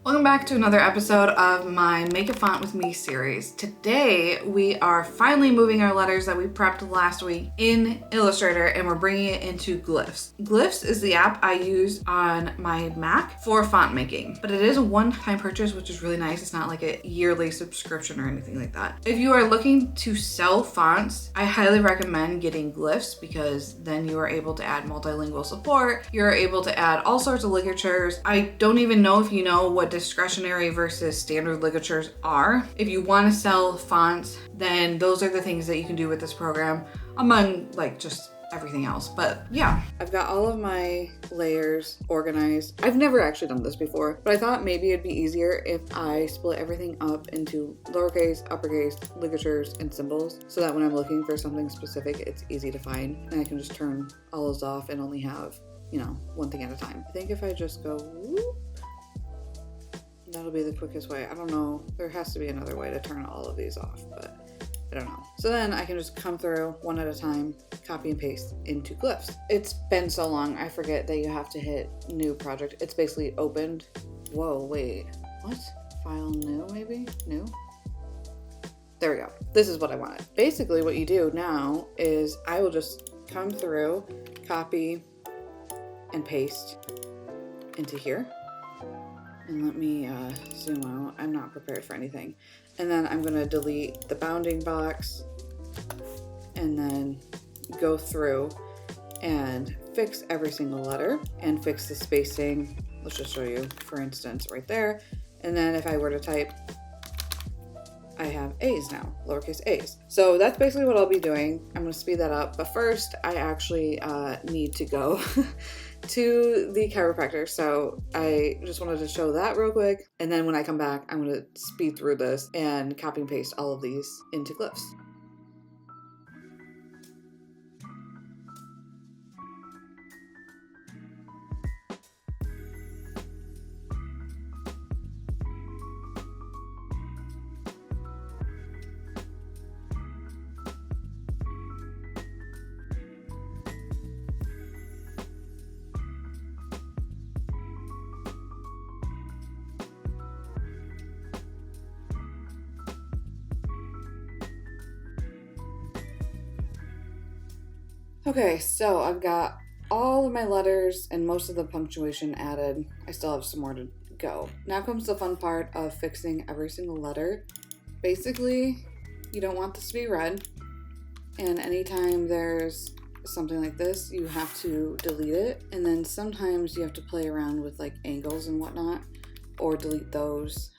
Welcome back to another episode of my Make a Font with Me series. Today we are finally moving our letters that we prepped last week in Illustrator and we're bringing it into Glyphs. Glyphs is the app I use on my Mac for font making, but it is a one-time purchase, which is really nice. It's not like a yearly subscription or anything like that. If you are looking to sell fonts, I highly recommend getting Glyphs because then you are able to add multilingual support. You're able to add all sorts of ligatures. I don't even know if you know what discretionary versus standard ligatures are. If you want to sell fonts, then those are the things that you can do with this program, among like just everything else. But yeah, I've got all of my layers organized. I've never actually done this before, but I thought maybe it'd be easier if I split everything up into lowercase, uppercase, ligatures, and symbols, so that when I'm looking for something specific, it's easy to find and I can just turn all those off and only have, one thing at a time. I think if I just go whoop, that'll be the quickest way. I don't know. There has to be another way to turn all of these off, but I don't know. So then I can just come through one at a time, copy and paste into Glyphs. It's been so long, I forget that you have to hit new project. It's basically opened. Whoa, wait, what? File new, maybe? New? There we go. This is what I wanted. Basically what you do now is I will just come through, copy and paste into here. And let me zoom out. I'm not prepared for anything. And then I'm going to delete the bounding box and then go through and fix every single letter and fix the spacing. Let's just show you, for instance, right there. And then if I were to type, I have A's now, lowercase a's. So that's basically what I'll be doing. I'm going to speed that up. But first, I actually need to go to the chiropractor. So I just wanted to show that real quick. And then when I come back, I'm going to speed through this and copy and paste all of these into Glyphs. Okay, so I've got all of my letters and most of the punctuation added. I still have some more to go. Now comes the fun part of fixing every single letter. Basically, you don't want this to be red, and anytime there's something like this, you have to delete it. And then sometimes you have to play around with like angles and whatnot, or delete those.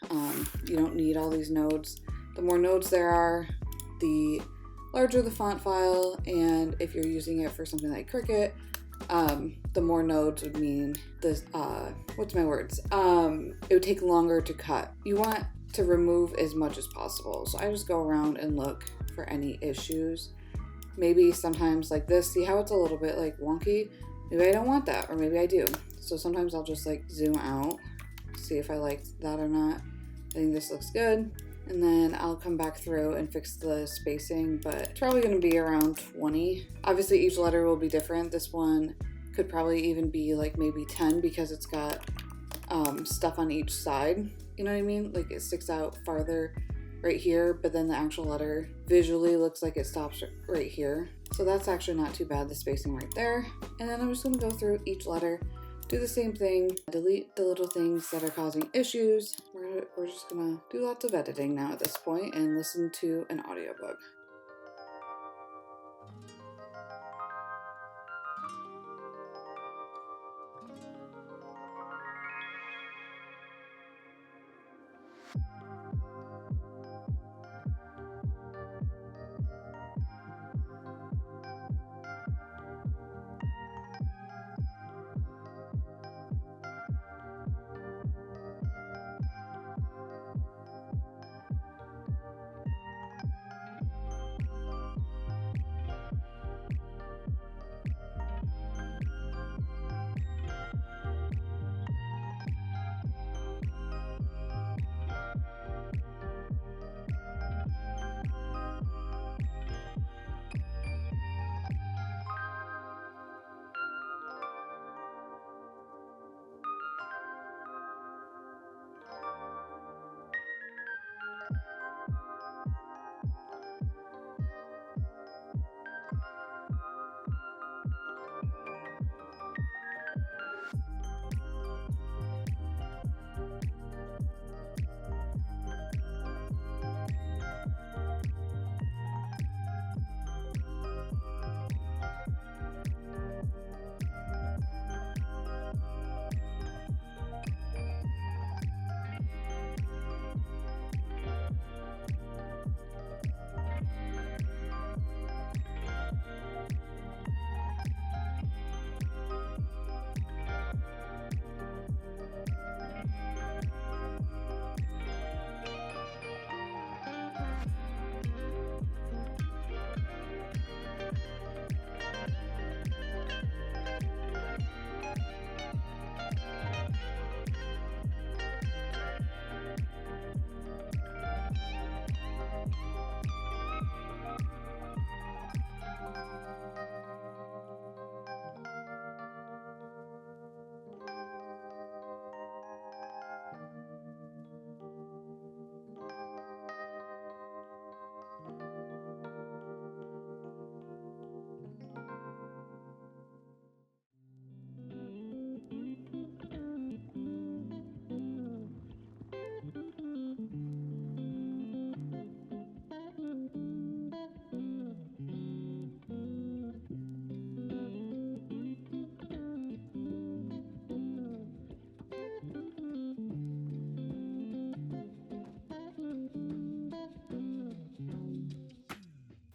You don't need all these nodes. The more nodes there are, the larger the font file, and if you're using it for something like Cricut, the more nodes would mean this, it would take longer to cut. You want to remove as much as possible. So I just go around and look for any issues. Maybe sometimes like this, see how it's a little bit like wonky? Maybe I don't want that, or maybe I do. So sometimes I'll just like zoom out, see if I like that or not. I think this looks good. And then I'll come back through and fix the spacing, but it's probably going to be around 20. Obviously each letter will be different. This one could probably even be like maybe 10 because it's got stuff on each side. You know what I mean? Like it sticks out farther right here, but then the actual letter visually looks like it stops right here. So that's actually not too bad, the spacing right there. And then I'm just going to go through each letter, do the same thing, delete the little things that are causing issues. We're just gonna do lots of editing now at this point and listen to an audiobook.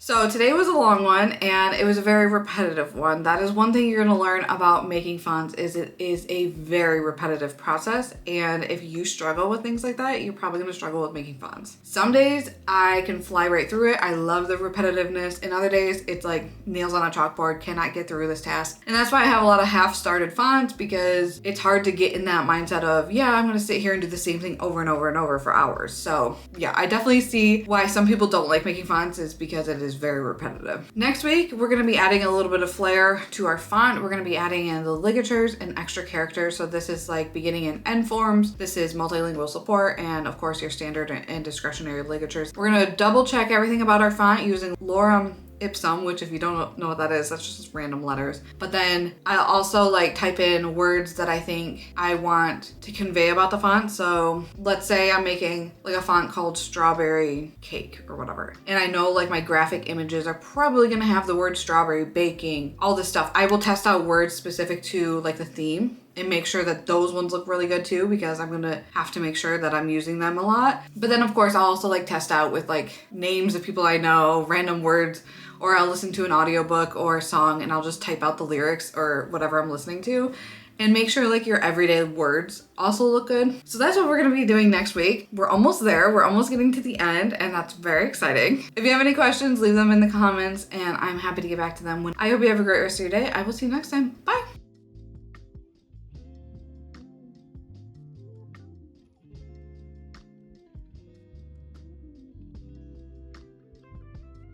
So today was a long one and it was a very repetitive one. That is one thing you're going to learn about making fonts is it is a very repetitive process, and if you struggle with things like that, you're probably going to struggle with making fonts. Some days I can fly right through it. I love the repetitiveness, and other days it's like nails on a chalkboard, cannot get through this task. And that's why I have a lot of half-started fonts, because it's hard to get in that mindset of, yeah, I'm going to sit here and do the same thing over and over and over for hours. So yeah, I definitely see why some people don't like making fonts, is because it is very repetitive. Next week, we're going to be adding a little bit of flair to our font. We're going to be adding in the ligatures and extra characters. So this is like beginning and end forms. This is multilingual support, and of course your standard and discretionary ligatures. We're going to double check everything about our font using Lorem Ipsum, which if you don't know what that is, that's just random letters. But then I also like type in words that I think I want to convey about the font. So let's say I'm making like a font called strawberry cake or whatever, and I know like my graphic images are probably gonna have the word strawberry, baking, all this stuff. I will test out words specific to like the theme and make sure that those ones look really good too, because I'm gonna have to make sure that I'm using them a lot. But then of course I'll also like test out with like names of people I know, random words, or I'll listen to an audiobook or a song and I'll just type out the lyrics or whatever I'm listening to, and make sure like your everyday words also look good. So that's what we're gonna be doing next week. We're almost there. We're almost getting to the end, and that's very exciting. If you have any questions, leave them in the comments and I'm happy to get back to them. I hope you have a great rest of your day. I will see you next time. Bye.